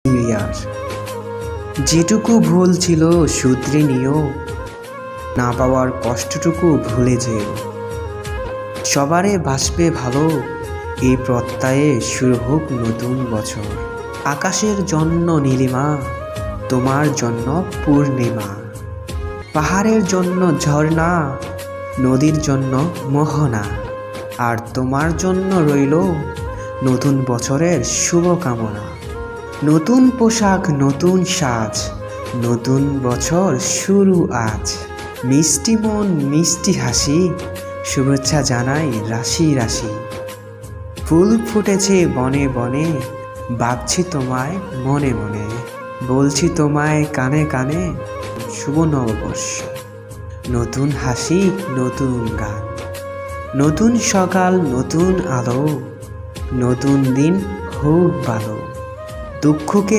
New year. যেটুকু ভুল ছিল শুধরে নিও, না পাওয়ার কষ্টটুকু ভুলে যেও। সবারে বাসবে ভালো, এই প্রত্যয়ে শুরু হোক নতুন বছর। আকাশের জন্য নীলিমা, তোমার জন্য পূর্ণিমা। পাহাড়ের জন্য ঝর্ণা, নদীর জন্য মোহনা। আর তোমার জন্য রইল নতুন বছরের শুভকামনা। নতুন পোশাক, নতুন সাজ, নতুন বছর শুরু আজ। মিষ্টি মন, মিষ্টি হাসি, শুভেচ্ছা জানাই রাশি রাশি। ফুল ফুটেছে বনে বনে, ভাবছি তোমায় মনে মনে। বলছি তোমায় কানে কানে, শুভ নববর্ষ। নতুন হাসি, নতুন গান, নতুন সকাল, নতুন আলো। নতুন দিন হোক ভালো, দুঃখকে